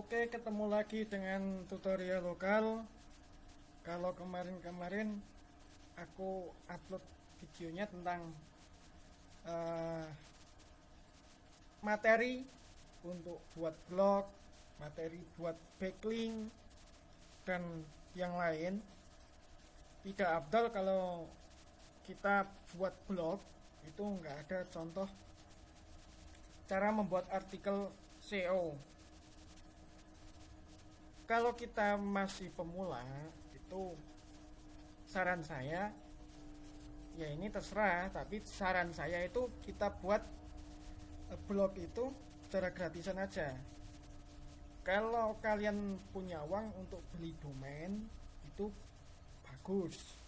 Oke, ketemu lagi dengan tutorial lokal. Kalau kemarin-kemarin aku upload videonya tentang eh, materi untuk buat blog, materi buat backlink, dan yang lain. Tidak afdal kalau kita buat blog itu nggak ada contoh cara membuat artikel SEO. Kalau kita masih pemula, itu saran saya, ya ini terserah, tapi saran saya itu kita buat blog itu secara gratisan aja. Kalau kalian punya uang untuk beli domain, itu bagus.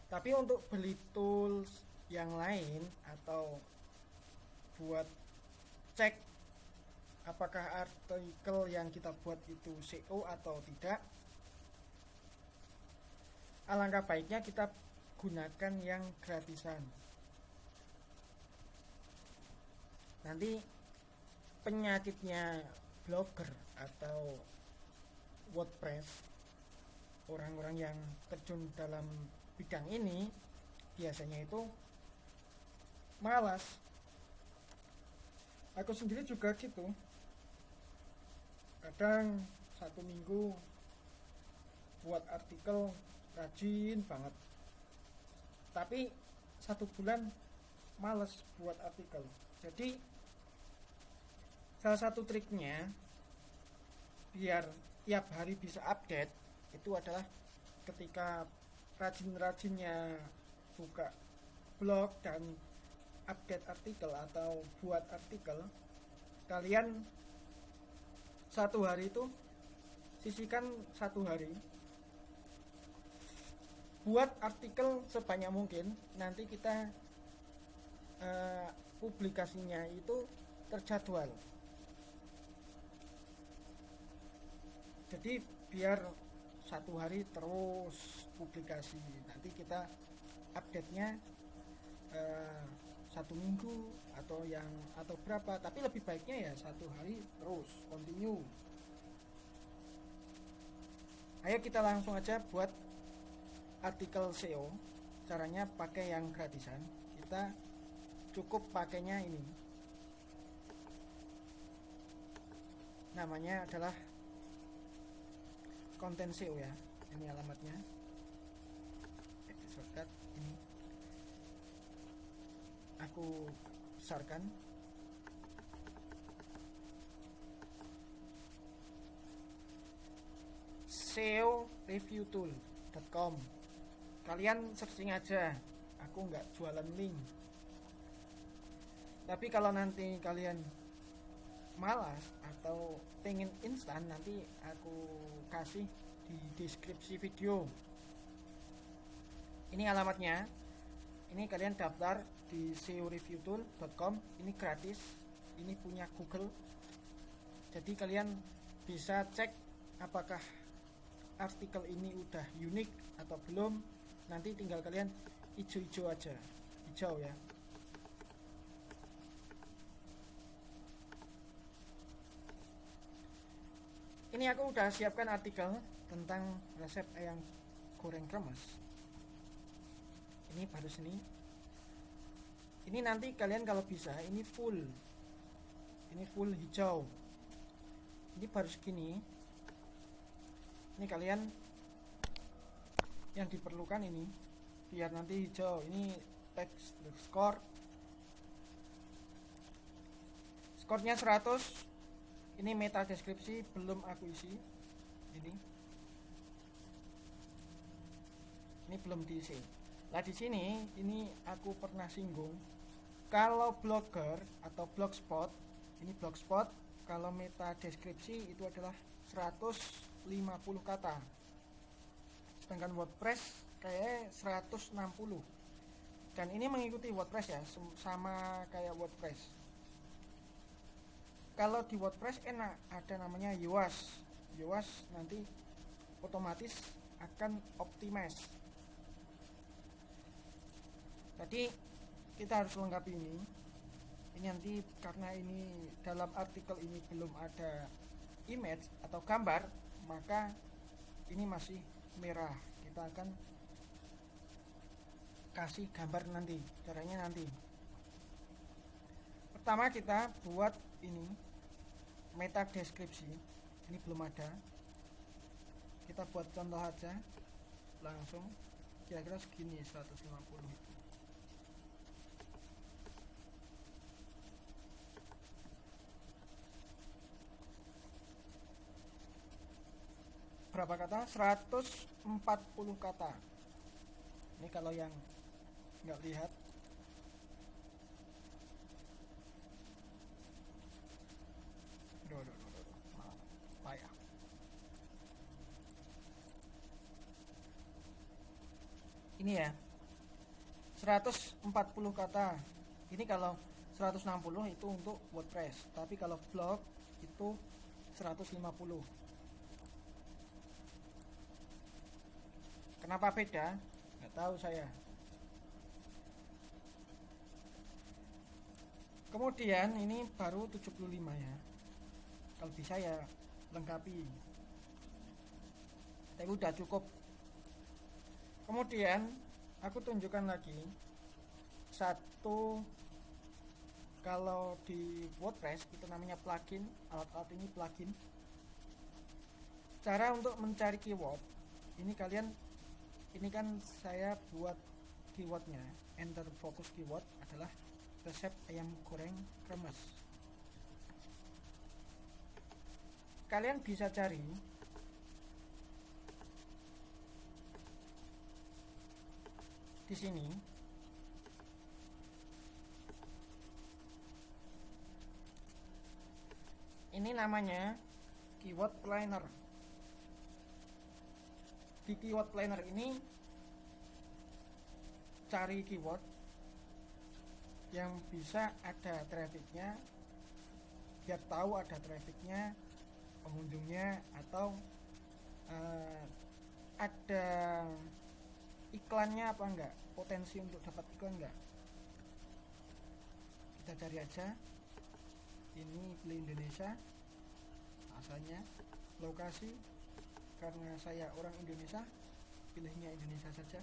Tapi untuk beli tools yang lain atau buat cek apakah artikel yang kita buat itu SEO atau tidak, alangkah baiknya kita gunakan yang gratisan. Nanti penyakitnya blogger atau WordPress, orang-orang yang terjun dalam bidang ini biasanya itu malas. Aku sendiri juga gitu. Kadang satu minggu buat artikel rajin banget, tapi satu bulan males buat artikel. Jadi salah satu triknya biar tiap hari bisa update itu adalah ketika rajin-rajinnya buka blog dan update artikel atau buat artikel, kalian satu hari itu sisihkan satu hari buat artikel sebanyak mungkin. Nanti kita publikasinya itu terjadwal, jadi biar satu hari terus publikasi. Nanti kita update nya satu minggu atau berapa, tapi lebih baiknya ya satu hari terus continue. Ayo kita langsung aja buat artikel SEO. Caranya pakai yang gratisan. Kita cukup pakainya ini, namanya adalah konten SEO ya. Ini alamatnya, shortcut ini aku besarkan. seoreviewtool.com. Kalian searching aja, aku nggak jualan link. Tapi kalau nanti kalian malas atau pengen instan, nanti aku kasih di deskripsi video. Ini alamatnya. Ini kalian daftar di seoreviewtool.com. Ini gratis. Ini punya Google. Jadi kalian bisa cek apakah artikel ini udah unik atau belum. Nanti tinggal kalian hijau-hijau aja. Hijau ya. Ini aku udah siapkan artikel tentang resep ayam goreng kremes. Ini baru sini. Ini nanti kalian kalau bisa ini full hijau. Ini baru segini. Ini kalian yang diperlukan ini biar nanti hijau. Ini teks skornya 100. Ini meta deskripsi belum aku isi. Ini belum diisi. Nah di sini ini aku pernah singgung. Kalau blogger atau blogspot, ini blogspot, kalau meta deskripsi itu adalah 150 kata. Sedangkan WordPress kayak 160. Dan ini mengikuti WordPress ya, sama kayak WordPress. Kalau di WordPress enak, ada namanya Yoast. Yoast nanti otomatis akan optimize. Jadi kita harus lengkapi ini. Ini nanti karena ini dalam artikel ini belum ada image atau gambar, maka ini masih merah. Kita akan kasih gambar nanti, caranya nanti. Pertama kita buat ini meta deskripsi, ini belum ada, kita buat contoh aja langsung, kira-kira segini 150 itu. Berapa kata? 140 kata. Ini kalau yang nggak lihat, payah. Ini ya 140 kata. Ini kalau 160 itu untuk WordPress, tapi kalau blog itu 150. Kenapa beda? Nggak tahu saya. Kemudian ini baru 75 ya. Kalau bisa ya lengkapi. Tapi udah cukup. Kemudian aku tunjukkan lagi satu, kalau di WordPress itu namanya plugin, alat-alat ini plugin. Cara untuk mencari keyword. Ini kan saya buat keywordnya. Enter focus keyword adalah resep ayam goreng kremes. Kalian bisa cari di sini. Ini namanya keyword planner. Di keyword planner ini cari keyword yang bisa ada trafficnya, biar tahu ada trafficnya, pengunjungnya, atau ada iklannya apa enggak, potensi untuk dapat iklan enggak. Kita cari aja. Ini pilih Indonesia, asalnya, lokasi, karena saya orang Indonesia, pilihnya Indonesia saja.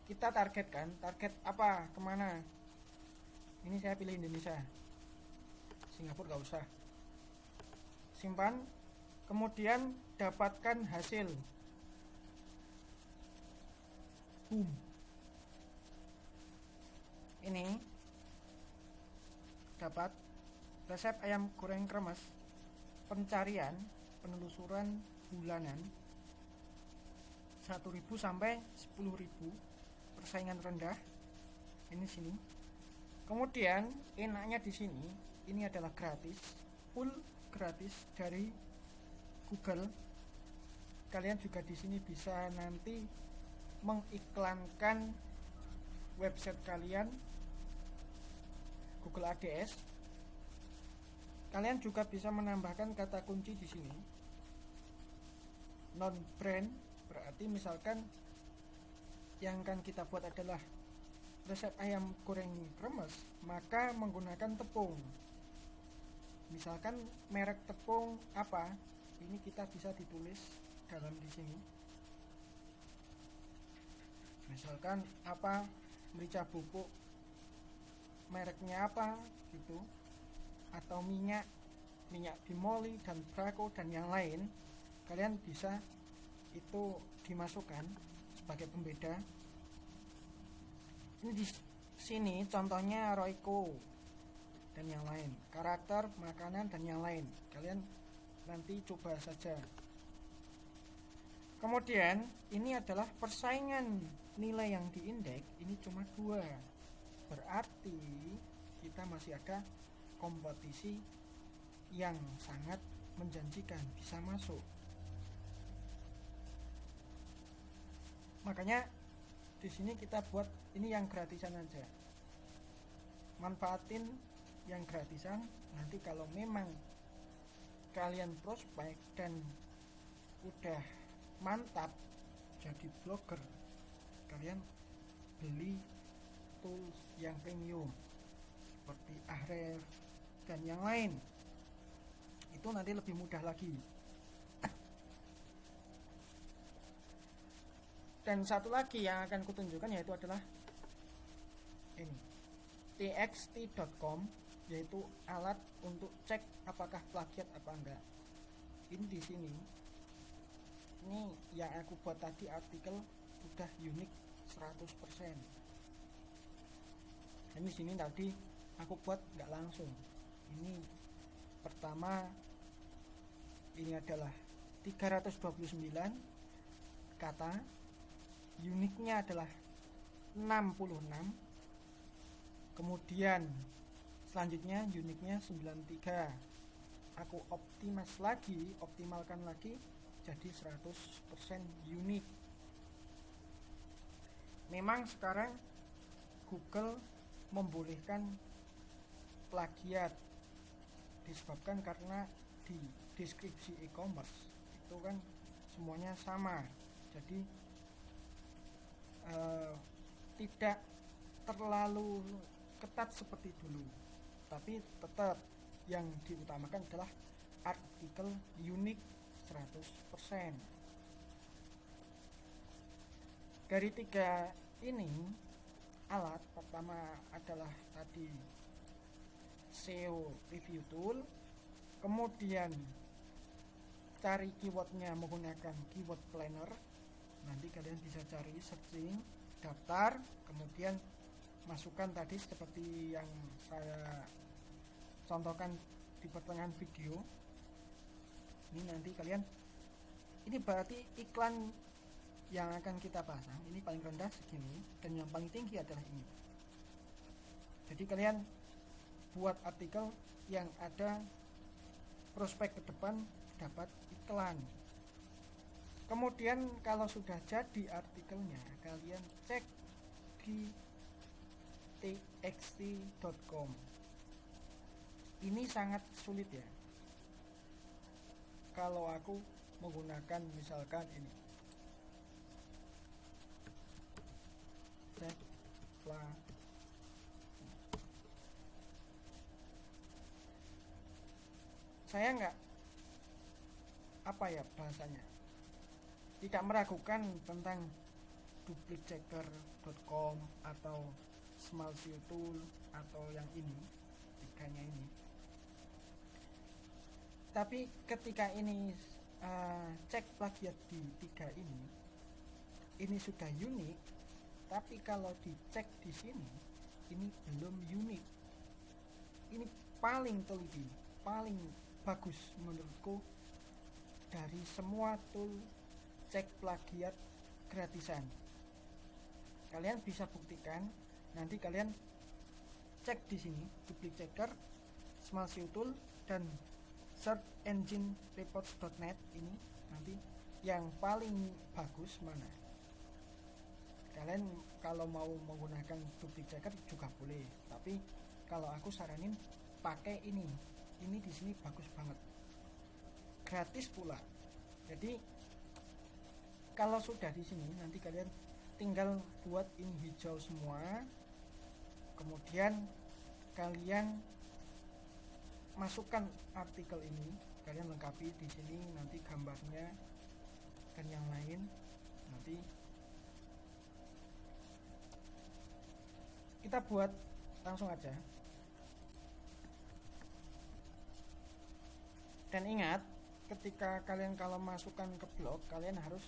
Kita targetkan, target apa, kemana. Ini saya pilih Indonesia, Singapura gak usah. Simpan. Kemudian dapatkan hasil. Boom. Ini dapat resep ayam goreng kremes, pencarian, penelusuran bulanan 1.000 sampai 10.000, persaingan rendah. Ini sini. Kemudian enaknya di sini, ini adalah gratis, full gratis dari Google. Kalian juga di sini bisa nanti mengiklankan website kalian, Google ADS. Kalian juga bisa menambahkan kata kunci di sini. Non brand, berarti misalkan yang akan kita buat adalah resep ayam goreng kremes, maka menggunakan tepung. Misalkan merek tepung apa, ini kita bisa ditulis dalam di sini. Misalkan apa, merica bubuk, mereknya apa gitu, atau minyak bimoli dan Braco dan yang lain. Kalian bisa itu dimasukkan sebagai pembeda. Ini di sini contohnya Royco dan yang lain, karakter, makanan dan yang lain. Kalian nanti coba saja. Kemudian ini adalah persaingan nilai yang diindeks, ini cuma 2. Berarti kita masih ada kompetisi yang sangat menjanjikan bisa masuk. Makanya di sini kita buat ini yang gratisan aja. Manfaatin yang gratisan. Nanti kalau memang kalian prospek dan udah mantap jadi blogger, kalian beli tools yang premium seperti Ahref dan yang lain. Itu nanti lebih mudah lagi. Dan satu lagi yang akan kutunjukkan yaitu adalah ini, txt.com, yaitu alat untuk cek apakah plagiat apa enggak. Ini di sini, ini yang aku buat tadi artikel sudah unik 100%. Dan di sini tadi aku buat nggak langsung. Ini pertama, ini adalah 329 kata, uniknya adalah 66. Kemudian selanjutnya uniknya 93. Aku optimalkan lagi jadi 100% unik. Memang sekarang Google membolehkan plagiat disebabkan karena di deskripsi e-commerce itu kan semuanya sama, jadi tidak terlalu ketat seperti dulu, tapi tetap yang diutamakan adalah artikel unik 100%. Dari 3 ini alat, pertama adalah tadi SEO review tool, kemudian cari keywordnya menggunakan keyword planner. Nanti kalian bisa cari, searching, daftar, kemudian masukkan tadi seperti yang saya contohkan di pertengahan video. Ini nanti kalian, ini berarti iklan yang akan kita pasang ini paling rendah segini dan yang paling tinggi adalah ini. Jadi kalian buat artikel yang ada prospek ke depan dapat iklan. Kemudian kalau sudah jadi artikelnya, kalian cek di txt.com. Ini sangat sulit ya. Kalau aku menggunakan misalkan ini, cek saya nggak apa ya bahasanya, tidak meragukan tentang duplicchecker.com atau small SEO tool atau yang ini, tiganya ini. Tapi ketika ini cek plagiat di 3 ini sudah unik, tapi kalau dicek di sini ini belum unik. Ini paling teliti, paling bagus menurutku dari semua tool cek plagiat gratisan. Kalian bisa buktikan, nanti kalian cek di sini duplicchecker, small SEO tool dan search engine reports.net. ini nanti yang paling bagus mana. Kalian kalau mau menggunakan duplicchecker juga boleh, tapi kalau aku saranin pakai ini di sini bagus banget, gratis pula. Jadi kalau sudah di sini nanti kalian tinggal buat ini hijau semua, kemudian kalian masukkan artikel ini, kalian lengkapi di sini nanti gambarnya dan yang lain. Nanti kita buat langsung aja. Dan ingat, ketika kalian kalau masukkan ke blog, kalian harus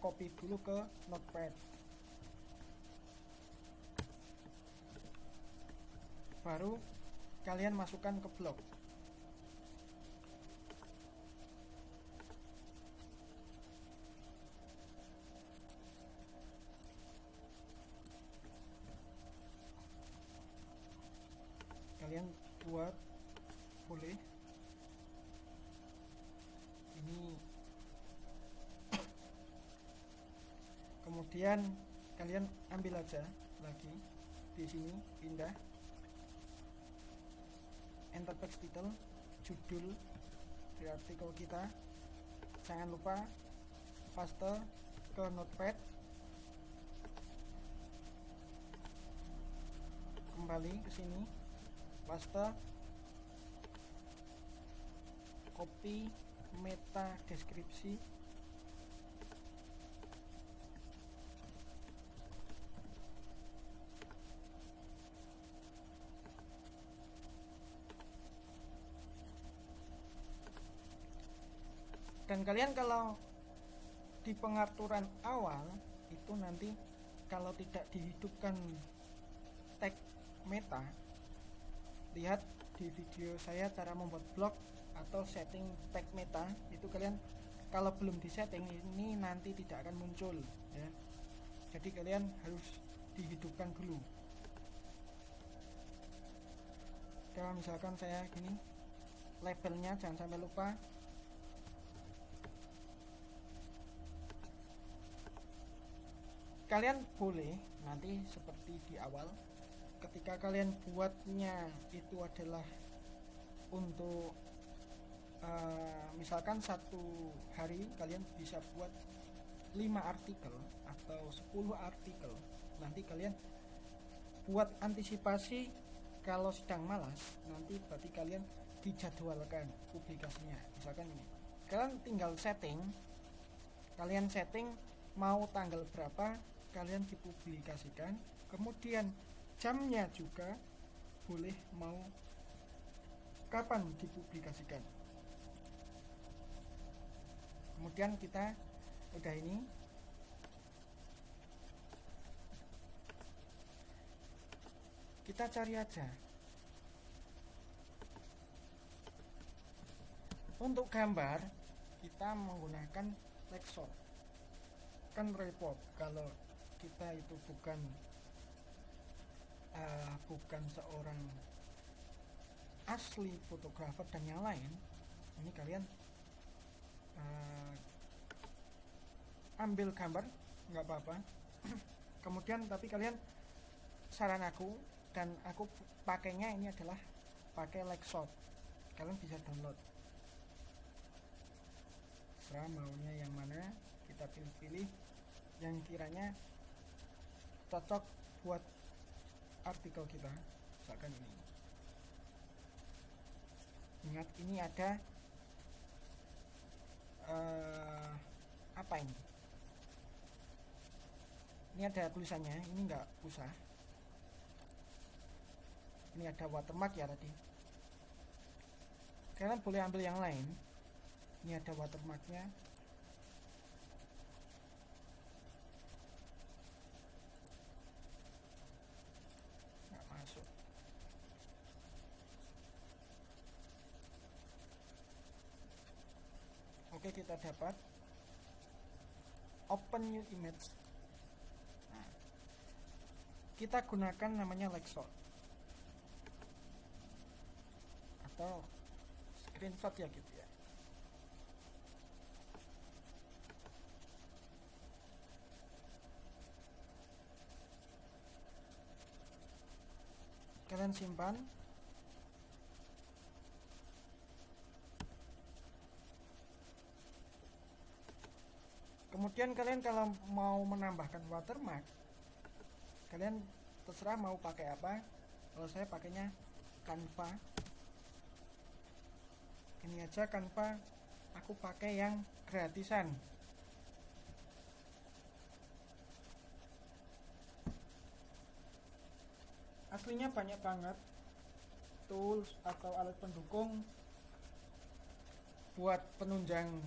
copy dulu ke notepad, baru kalian masukkan ke blog. Kalian buat boleh ini, kemudian kalian ambil aja lagi di sini, pindah enter text title, judul di artikel kita, jangan lupa paste ke notepad. kembali ke sini, paste, copy meta deskripsi, dan kalian kalau di pengaturan awal itu nanti kalau tidak dihidupkan tag meta, lihat di video saya cara membuat blog atau setting tag meta, itu kalian kalau belum disetting ini nanti tidak akan muncul ya. Jadi kalian harus dihidupkan dulu. Kalau misalkan saya gini, labelnya jangan sampai lupa. Kalian boleh nanti seperti di awal, ketika kalian buatnya itu adalah untuk misalkan satu hari kalian bisa buat 5 artikel atau 10 artikel, nanti kalian buat antisipasi kalau sedang malas, nanti berarti kalian dijadwalkan publikasinya. Misalkan ini, kalian tinggal setting, kalian setting mau tanggal berapa kalian dipublikasikan, kemudian jamnya juga boleh mau kapan dipublikasikan. Kemudian kita udah ini, kita cari aja untuk gambar, kita menggunakan Lexshot, kan repot kalau kita itu bukan seorang asli fotografer dan yang lain. Ini kalian ambil gambar nggak apa-apa. Kemudian tapi kalian, saran aku dan aku pakainya ini adalah pakai Lexshot. Kalian bisa download, serah maunya yang mana, kita pilih-pilih yang kiranya cocok buat artikel kita. Misalkan ini, ingat ini ada apa ini ada tulisannya, ini enggak usah, ini ada watermark ya tadi. Kalian boleh ambil yang lain, ini ada watermarknya. Nggak masuk. Oke, kita dapat open new image. Nah, kita gunakan namanya Lexshot atau screenshot ya gitu ya. Kalian simpan. Kemudian kalian kalau mau menambahkan watermark, kalian terserah mau pakai apa. Kalau saya pakainya Canva. Ini aja Canva, aku pakai yang gratisan. Aslinya banyak banget tools atau alat pendukung buat penunjang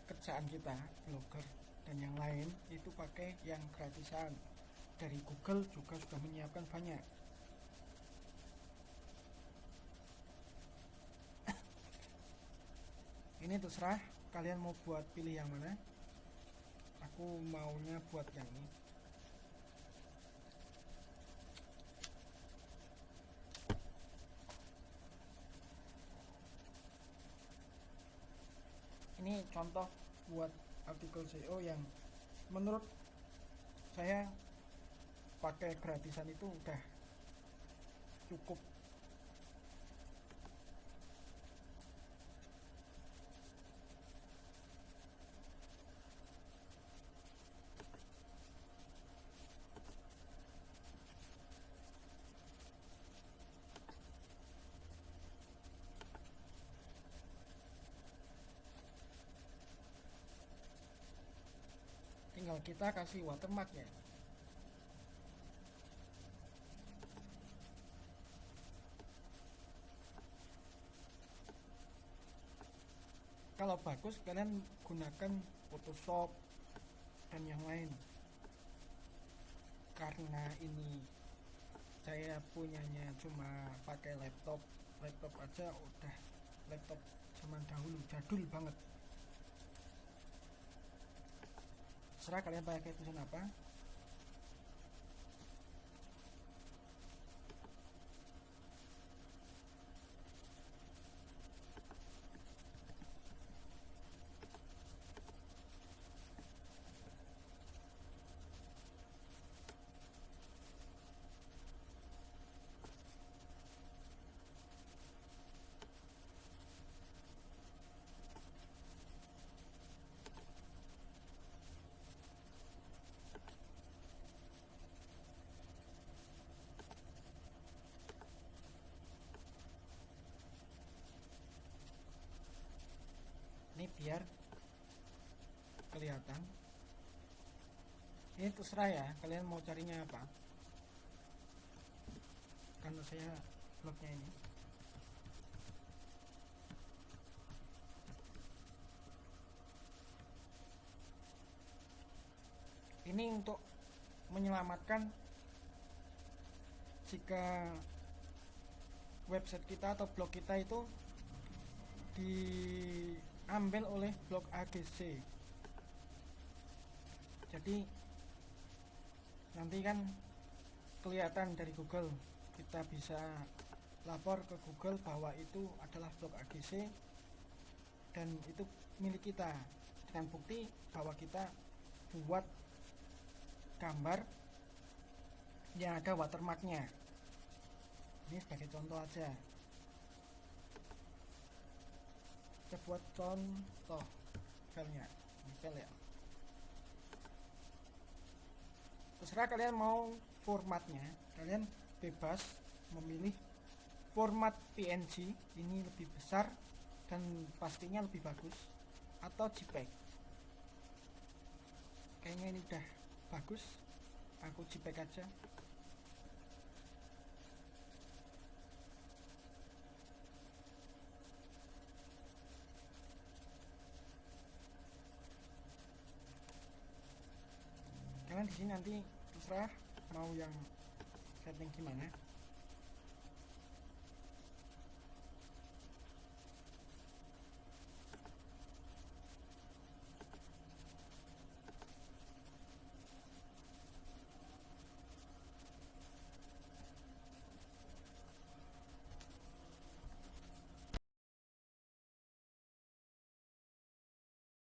kerjaan kita, blogger dan yang lain, itu pakai yang gratisan. Dari Google juga sudah menyiapkan banyak. Ini terserah kalian mau buat, pilih yang mana. Aku maunya buat yang ini. Ini contoh buat artikel SEO yang menurut saya pakai gratisan itu udah cukup. kita kasih watermark ya. Kalau bagus kalian gunakan Photoshop dan yang lain. Karena ini saya punyanya cuma pakai laptop aja udah laptop zaman dahulu, jadul banget. Serah kalian pakai tulisan apa. Ini biar kelihatan. Ini terserah ya, kalian mau carinya apa. Karena saya blognya ini untuk menyelamatkan jika website kita atau blog kita itu diambil oleh blog AGC. Jadi nanti kan kelihatan dari Google, kita bisa lapor ke Google bahwa itu adalah blog AGC dan itu milik kita, dengan bukti bahwa kita buat gambar yang ada watermarknya. Ini sebagai contoh aja, kita buat contoh filenya, file ya. Terserah kalian mau formatnya, kalian bebas memilih format PNG, ini lebih besar dan pastinya lebih bagus, atau JPEG. Kayaknya ini udah bagus, aku JPEG aja. Kalian di sini nanti terserah mau yang setting gimana.